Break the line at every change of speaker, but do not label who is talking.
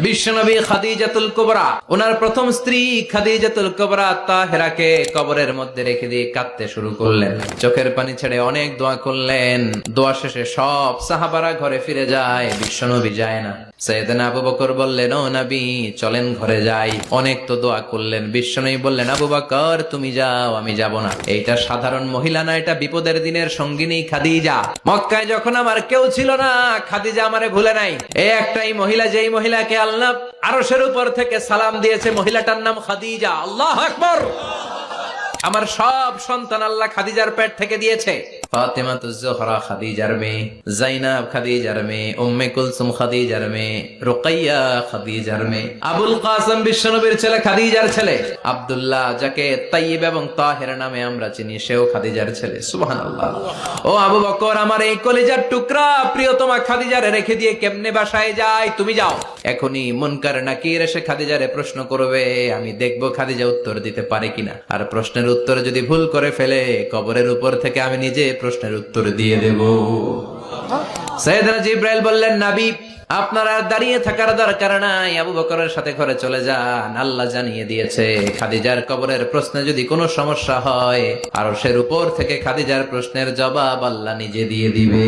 বিশ্বনবী খাদিজাতুল কুবরা, ওনার প্রথম স্ত্রী খাদিজাতুল কুবরা তাহেরাকে কবরের মধ্যে রেখে দিয়ে কাঁদতে শুরু করলেন, চোখের পানি ছেড়ে অনেক দোয়া করলেন। দোয়া শেষে সব সাহাবারা ঘরে ফিরে যায়, বিশ্বনবী যায় না। সাইয়েদনা আবু বকর বললেন, ও নবী চলেন ঘরে যাই। অনেক তো দোয়া করলেন। বিশ্বনবী বললেন, আবু বকর তুমি যাও, আমি যাব না। এইটা সাধারণ মহিলা না, এটা বিপদের দিনের সঙ্গিনী খাদিজা। মক্কায় যখন আমার কেউ ছিল না, খাদিজা আমারে ভুলে নাই। এই একটাই মহিলা, যেই মহিলাকে আল্লাহ আরশের উপর থেকে সালাম দিয়েছে, মহিলাটার নাম খাদিজা। আল্লাহু আকবার। আমার সব সন্তান আল্লাহ খাদিজার পেট থেকে দিয়েছে। ফাতেমাতুজ জোহরা খাদিজার মেয়ে, জাইনাব খাদিজার মেয়ে, উম্মে কুলসুম খাদিজার মেয়ে, রুকাইয়া খাদিজার মেয়ে, আবুল কাসেম বিশ্বনবীর ছেলে খাদিজার ছেলে, আব্দুল্লাহ যাকে তাইয়্যিব এবং তাহের নামে আমরা চিনি, সেও খাদিজার ছেলে। সুবহানাল্লাহ। ও আবু বকর, আমার এই কলিজার টুকরা প্রিয়তমা খাদিজারে রেখে দিয়ে কেমনে বাসায় যায়? তুমি যাও। এখনই মুনকার নাকির এসে খাদিজারে প্রশ্ন করবে, আমি দেখবো খাদিজা উত্তর দিতে পারে কিনা। আর প্রশ্নের উত্তর যদি ভুল করে ফেলে, কবরের উপর থেকে আমি নিজে প্রশ্নের উত্তর দিয়ে দেব। সাইয়েদনা জিবরাইল বললেন, নবী আপনার আর দাঁড়িয়ে থাকার দরকার নাই, আবু বকরের সাথে ঘরে চলে যান। আল্লাহ জানিয়ে দিয়েছে, খাদিজার কবরের প্রশ্নে যদি কোনো সমস্যা হয়, আরশের উপর থেকে খাদিজার প্রশ্নের জবাব আল্লাহ নিজে দিয়ে দিবে।